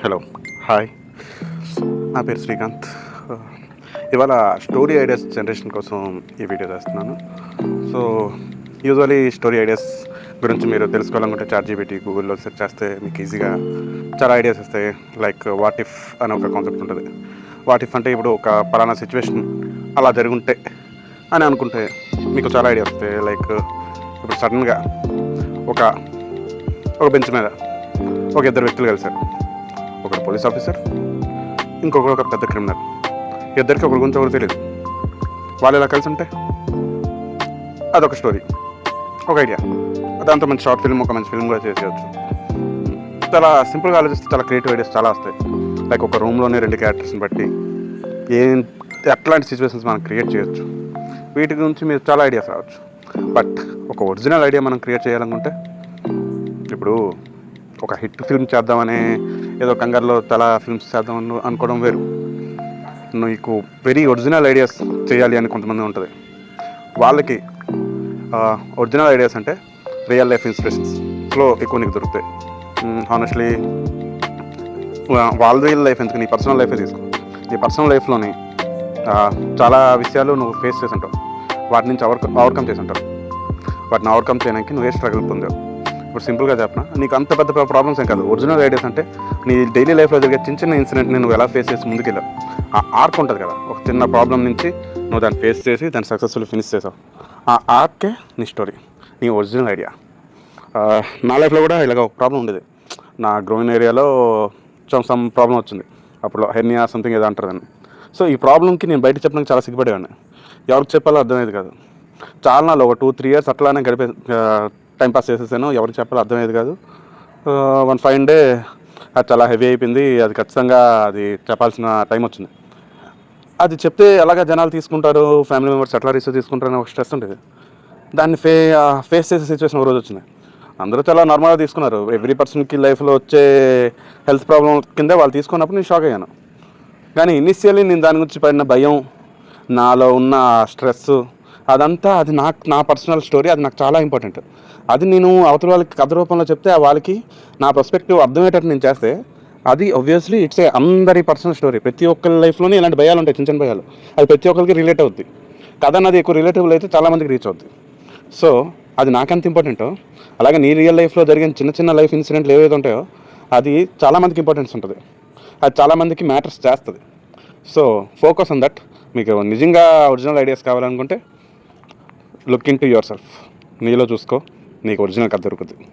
Hello, hi. నా పేరు శ్రీకాంత్. ఇవాళ స్టోరీ ఐడియాస్ జనరేషన్ కోసం ఈ వీడియో చేస్తున్నాను. సో యూజువలీ స్టోరీ ఐడియాస్ గురించి మీరు తెలుసుకోవాలనుకుంటే చాట్‌జీపీటీ, గూగుల్‌లో సెర్చ్ చేస్తే మీకు ఈజీగా చాలా ఐడియాస్ వస్తాయి. లైక్ వాట్ ఇఫ్ అనే ఒక కాన్సెప్ట్ ఉంటుంది. వాట్ ఇఫ్ అంటే ఇప్పుడు ఒక పలానా సిచ్యువేషన్ అలా జరుగుంటే అని అనుకుంటే మీకు చాలా ఐడియాస్ వస్తాయి. లైక్ ఇప్పుడు సడన్గా ఒక ఒక బెంచ్ మీద ఒక ఇద్దరు వ్యక్తులు కలిశారు. ఒకడు పోలీస్ ఆఫీసర్, ఇంకొకరు ఒక పెద్ద క్రిమినల్. ఇద్దరికి ఒకరి గురించి ఒకరు తెలియదు. వాళ్ళు ఎలా కలిసి ఉంటే అదొక స్టోరీ, ఒక ఐడియా. దాంతో మంచి షార్ట్ ఫిల్మ్, ఒక మంచి ఫిల్మ్ కూడా చేసేయచ్చు. చాలా సింపుల్గా ఆలోచిస్తే చాలా క్రియేటివ్ ఐడియాస్ చాలా వస్తాయి. లైక్ ఒక రూమ్లోనే రెండు క్యారెక్టర్స్ని బట్టి ఎట్లాంటి సిచ్యువేషన్స్ మనం క్రియేట్ చేయొచ్చు. వీటి గురించి మీరు చాలా ఐడియాస్ రావచ్చు. బట్ ఒక ఒరిజినల్ ఐడియా మనం క్రియేట్ చేయాలనుకుంటే, ఇప్పుడు ఒక హిట్ ఫిల్మ్ చేద్దామనే ఏదో కంగారులో చాలా ఫిల్మ్స్ చేద్దాం అనుకోవడం వేరు. నీకు వెరీ ఒరిజినల్ ఐడియాస్ చేయాలి అని కొంతమంది ఉంటుంది. వాళ్ళకి ఒరిజినల్ ఐడియాస్ అంటే రియల్ లైఫ్ ఇన్స్పిరేషన్స్లో ఎక్కువ నీకు దొరుకుతాయి. హానెస్ట్లీ వాళ్ళ రియల్ లైఫ్ ఎందుకు, నీ పర్సనల్ లైఫే తీసుకో. నీ పర్సనల్ లైఫ్లోని చాలా విషయాలు నువ్వు ఫేస్ చేసి ఉంటావు. వాటి నుంచి ఓవర్కమ్ చేసి ఉంటావు. వాటిని ఓవర్కమ్ చేయడానికి నువ్వే స్ట్రగుల్ పొందావు. ఇప్పుడు సింపుల్గా చెప్పిన, నీకు అంత పెద్ద ప్రాబ్లమ్స్ ఏం కాదు. ఒరిజినల్ ఐడియాస్ అంటే నీ డైలీ లైఫ్లో జరిగే చిన్న చిన్న ఇన్సిడెంట్ని నువ్వు ఎలా ఫేస్ చేసి ముందుకెళ్ళావు. ఆ ఆర్క్ ఉంటుంది కదా, ఒక చిన్న ప్రాబ్లం నుంచి నువ్వు దాన్ని ఫేస్ చేసి దాన్ని సక్సెస్ఫుల్ ఫినిష్ చేసావు. ఆ ఆర్కే నీ స్టోరీ, నీ ఒరిజినల్ ఐడియా. నా లైఫ్లో కూడా ఇలాగ ఒక ప్రాబ్లం ఉండేది. నా గ్రోయిన్ ఏరియాలో సమ్ ప్రాబ్లం వచ్చింది. అప్పుడు హెర్నియా సంథింగ్ ఏదో అంటారు. సో ఈ ప్రాబ్లంకి నేను బయట చెప్పడానికి చాలా సిగ్గుపడేవాడిని. ఎవరికి చెప్పాలో అర్థమయ్యేది కాదు. చాలా నాళ్ళు ఒక 2-3 years అట్లానే టైంపాస్ చేసేసాను. ఎవరికి చెప్పాలో అర్థమయ్యేది కాదు. వన్ ఫైన్ డే అది చాలా హెవీ అయిపోయింది. అది ఖచ్చితంగా అది చెప్పాల్సిన టైం వచ్చింది. అది చెప్తే ఎలాగ జనాలు తీసుకుంటారు, ఫ్యామిలీ మెంబర్స్ ఎట్లా రిసీవ్ తీసుకుంటారని ఒక స్ట్రెస్ ఉండేది. దాన్ని ఫేస్ చేసే సిచ్యువేషన్ ఒక రోజు వచ్చింది. అందరూ చాలా నార్మల్గా తీసుకున్నారు. ఎవ్రీ పర్సన్కి లైఫ్లో వచ్చే హెల్త్ ప్రాబ్లం కింద వాళ్ళు తీసుకున్నప్పుడు నేను షాక్ అయ్యాను. కానీ ఇనిషియల్లీ నేను దాని గురించి పడిన భయం, నాలో ఉన్న స్ట్రెస్, అదంతా అది నా పర్సనల్ స్టోరీ. అది నాకు చాలా ఇంపార్టెంట్. అది నేను అవతల వాళ్ళకి కథ రూపంలో చెప్తే వాళ్ళకి నా పర్స్పెక్టివ్ అర్థమయ్యేటట్టు నేను చేస్తే అది ఆబ్వియస్లీ ఇట్స్ అందరి పర్సనల్ స్టోరీ. ప్రతి ఒక్కరి లైఫ్లోనే ఇలాంటి భయాలు ఉంటాయి, చిన్న చిన్న భయాలు. అది ప్రతి ఒక్కరికి రిలేట్ అవుద్ది. కథ అన్నది ఎక్కువ రిలేటబుల్ అయితే చాలామందికి రీచ్ అవుద్ది. సో అది నాకెంత ఇంపార్టెంటో అలాగే నీ రియల్ లైఫ్లో జరిగిన చిన్న చిన్న లైఫ్ ఇన్సిడెంట్లు ఏవైతే ఉంటాయో అది చాలామందికి ఇంపార్టెన్స్ ఉంటుంది. అది చాలామందికి మ్యాటర్స్ చేస్తుంది. So focus on that. మీకు నిజంగా ఒరిజినల్ ఐడియాస్ కావాలనుకుంటే look in to your self. నీలో చూసుకో, నీకు ఒరిజినల్ కథ దొరుకుతుంది.